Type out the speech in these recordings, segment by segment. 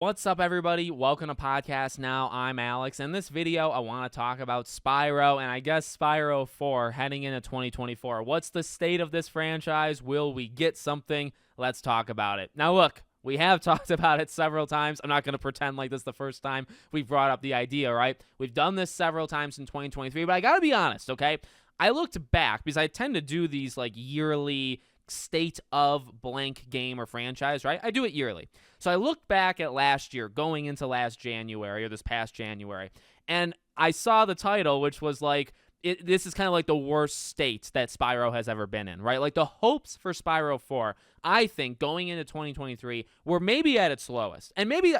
What's up, everybody? Welcome to Podcast Now. I'm Alex. In this video, I want to talk about Spyro, and I guess Spyro 4 heading into 2024. What's the state of this franchise? Will we get something? Let's talk about it. Now, look, we have talked about it several times. I'm not going to pretend like this is the first time we've brought up the idea, right? We've done this several times in 2023, but I got to be honest, okay? I looked back because I tend to do these like yearly state of blank game or franchise, right? I do it yearly. So I looked back at last year, going into last January or this past January, and I saw the title, which was like, this is kind of like the worst state that Spyro has ever been in, right? Like the hopes for Spyro 4, I think, going into 2023 were maybe at its lowest. And maybe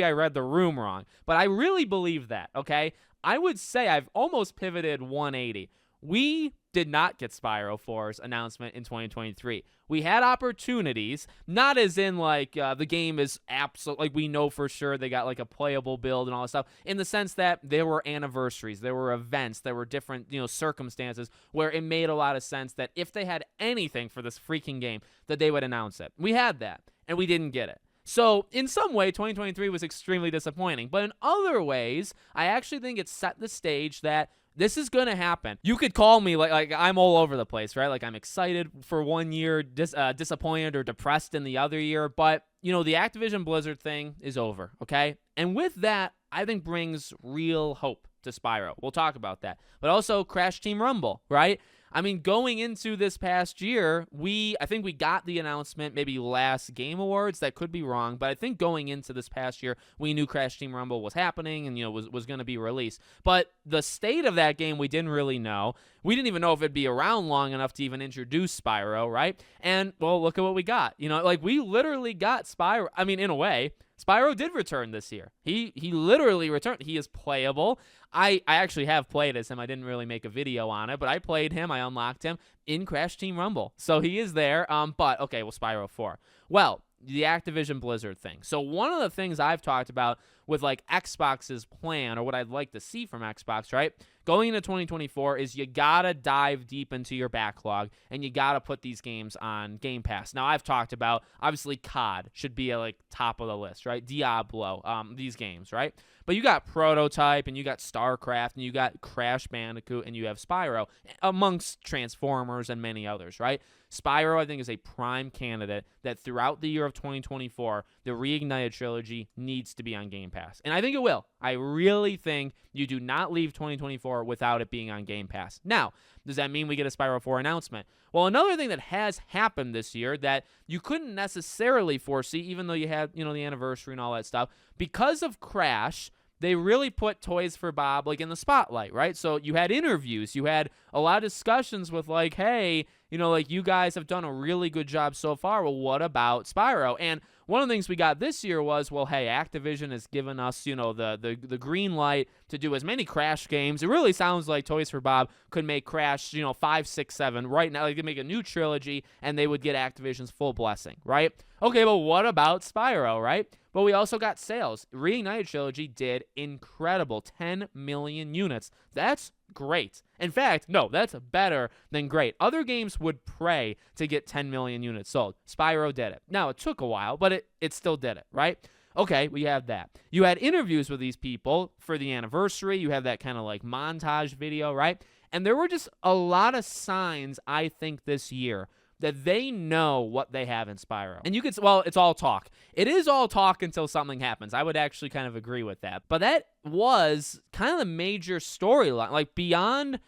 I read the room wrong, but I really believe that, okay? I would say I've almost pivoted 180. We did not get Spyro 4's announcement in 2023. We had opportunities, not as in like the game is absolute, like we know for sure they got like a playable build and all that stuff, in the sense that there were anniversaries, there were events, there were different, circumstances where it made a lot of sense that if they had anything for this freaking game, that they would announce it. We had that, and we didn't get it. So, in some way, 2023 was extremely disappointing. But in other ways, I actually think it set the stage that this is going to happen. You could call me like I'm all over the place, right? Like I'm excited for one year, disappointed or depressed in the other year. But, the Activision Blizzard thing is over, okay? And with that, I think brings real hope to Spyro. We'll talk about that. But also Crash Team Rumble, right? I mean, going into this past year, I think we got the announcement maybe last Game Awards. That could be wrong, but I think going into this past year, we knew Crash Team Rumble was happening and, was going to be released. But the state of that game, we didn't really know. We didn't even know if it'd be around long enough to even introduce Spyro, right? And, well, look at what we got. We literally got Spyro. I mean, in a way, Spyro did return this year. He literally returned. He is playable. I actually have played as him. I didn't really make a video on it, but I played him. I unlocked him in Crash Team Rumble. So he is there. But, okay, well, Spyro 4. Well, the Activision Blizzard thing. So one of the things I've talked about with, like, Xbox's plan, or what I'd like to see from Xbox, right, going into 2024 is you gotta dive deep into your backlog, and you gotta put these games on Game Pass. Now, I've talked about, obviously, COD should be at, like, top of the list, right? Diablo, these games, right? But you got Prototype, and you got StarCraft, and you got Crash Bandicoot, and you have Spyro, amongst Transformers and many others, right? Spyro, I think, is a prime candidate that throughout the year of 2024, the Reignited trilogy needs to be on Game Pass. And I think it will. I really think you do not leave 2024 without it being on Game Pass. Now, does that mean we get a Spyro 4 announcement? Well, another thing that has happened this year that you couldn't necessarily foresee, even though you had, the anniversary and all that stuff, because of Crash, they really put Toys for Bob like in the spotlight, right? So you had interviews, you had a lot of discussions with like, hey, you guys have done a really good job so far. Well, what about Spyro? And one of the things we got this year was, well, hey, Activision has given us, the green light to do as many Crash games. It really sounds like Toys for Bob could make Crash, 5, 6, 7 right now. They could make a new trilogy, and they would get Activision's full blessing, right? Okay, well, what about Spyro, right? But we also got sales. Reignited trilogy did incredible, 10 million units. That's great. In fact, no, that's better than great. Other games would pray to get 10 million units sold. Spyro did it. Now, it took a while, but it still did it, right? Okay, we have that. You had interviews with these people for the anniversary. You have that kind of like montage video, right? And there were just a lot of signs, I think, this year that they know what they have in Spyro. And you could, well, it's all talk. It is all talk until something happens. I would actually kind of agree with that. But that was kind of the major storyline, like beyond,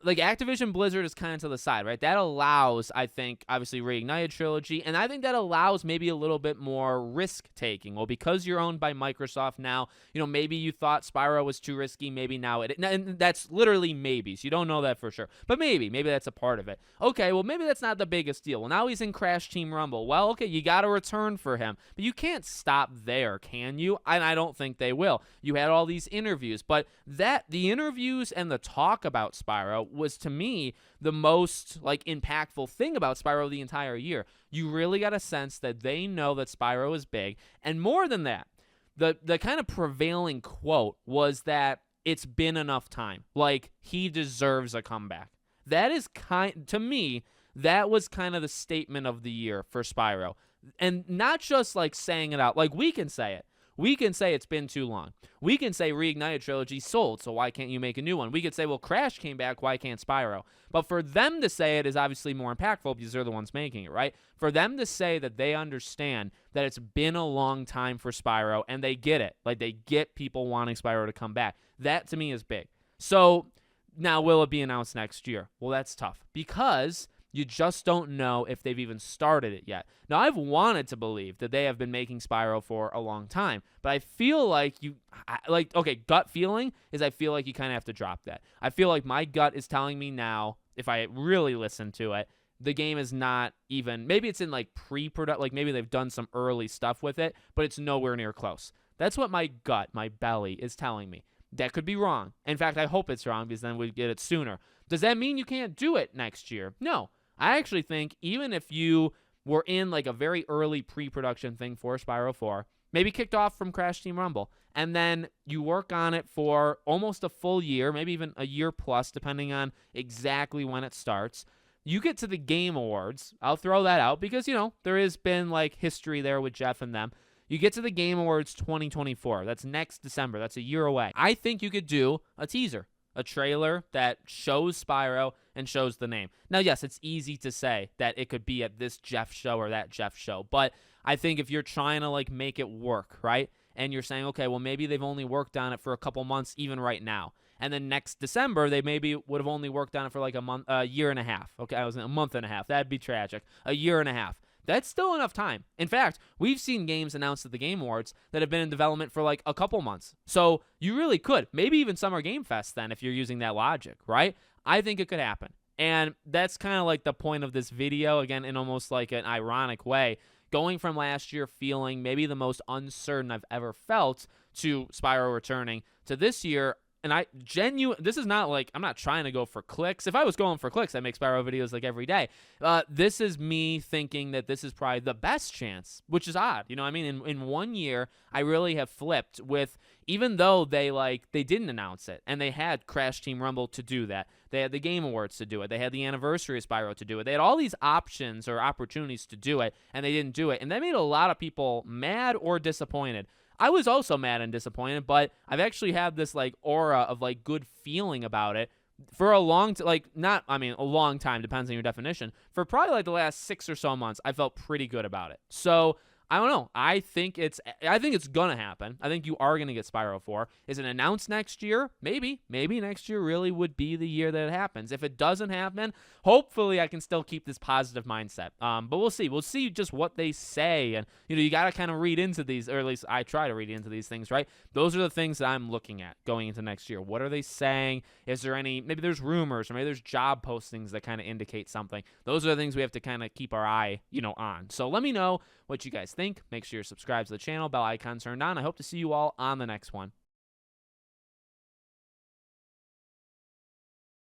like Activision Blizzard is kind of to the side, right? That allows, I think, obviously Reignited trilogy, and I think that allows maybe a little bit more risk taking. Well, because you're owned by Microsoft now, maybe you thought Spyro was too risky, maybe now and that's literally maybes. You don't know that for sure, but maybe that's a part of it. Okay, well, maybe that's not the biggest deal. Well, now he's in Crash Team Rumble. Well, okay, you got to return for him, but you can't stop there, can you? And I don't think they will. You had all these interviews, but the interviews and the talk about Spyro was, to me, the most like impactful thing about Spyro the entire year. You really got a sense that they know that Spyro is big, and more than that, the kind of prevailing quote was that it's been enough time. Like, he deserves a comeback. That is to me, that was kind of the statement of the year for Spyro. And not just like saying it out, like we can say it. We can say it's been too long. We can say Reignited Trilogy sold, so why can't you make a new one? We could say, well, Crash came back, why can't Spyro? But for them to say it is obviously more impactful because they're the ones making it, right? For them to say that they understand that it's been a long time for Spyro and they get it, like they get people wanting Spyro to come back, that to me is big. So now will it be announced next year? Well, that's tough because you just don't know if they've even started it yet. Now, I've wanted to believe that they have been making Spyro for a long time, but I feel like gut feeling is I feel like you kind of have to drop that. I feel like my gut is telling me now, if I really listen to it, the game is not even, maybe it's in like pre-production, like maybe they've done some early stuff with it, but it's nowhere near close. That's what my gut, my belly is telling me. That could be wrong. In fact, I hope it's wrong because then we'd get it sooner. Does that mean you can't do it next year? No. I actually think even if you were in like a very early pre-production thing for Spyro 4, maybe kicked off from Crash Team Rumble, and then you work on it for almost a full year, maybe even a year plus, depending on exactly when it starts, you get to the Game Awards. I'll throw that out because, there has been like history there with Jeff and them. You get to the Game Awards 2024. That's next December. That's a year away. I think you could do a teaser, a trailer that shows Spyro and shows the name. Now, yes, it's easy to say that it could be at this Jeff show or that Jeff show, but I think if you're trying to like make it work, right? And you're saying, okay, well, maybe they've only worked on it for a couple months, even right now. And then next December, they maybe would have only worked on it for like a year and a half. Okay, I was a month and a half. That'd be tragic. A year and a half. That's still enough time. In fact, we've seen games announced at the Game Awards that have been in development for like a couple months. So you really could. Maybe even Summer Game Fest then if you're using that logic, right? I think it could happen. And that's kind of like the point of this video, again, in almost like an ironic way. Going from last year feeling maybe the most uncertain I've ever felt to Spyro returning to this year. And this is not like, I'm not trying to go for clicks. If I was going for clicks, I'd make Spyro videos like every day. This is me thinking that this is probably the best chance, which is odd. You know what I mean? In 1 year, I really have flipped with, even though they didn't announce it and they had Crash Team Rumble to do that. They had the Game Awards to do it. They had the anniversary of Spyro to do it. They had all these options or opportunities to do it, and they didn't do it. And that made a lot of people mad or disappointed. I was also mad and disappointed, but I've actually had this like aura of like good feeling about it for a long a long time, depends on your definition. For probably like the last 6 or so months, I felt pretty good about it. So I don't know. I think it's gonna happen. I think you are gonna get Spyro 4. Is it announced next year? Maybe next year really would be the year that it happens. If it doesn't happen, hopefully I can still keep this positive mindset. But we'll see. We'll see just what they say, and you gotta kind of read into these, or at least I try to read into these things, right? Those are the things that I'm looking at going into next year. What are they saying? Is there maybe there's rumors, or maybe there's job postings that kind of indicate something. Those are the things we have to kind of keep our eye, on. So let me know what you guys think. Make sure you're subscribed to the channel, bell icon turned on. I hope to see you all on the next one.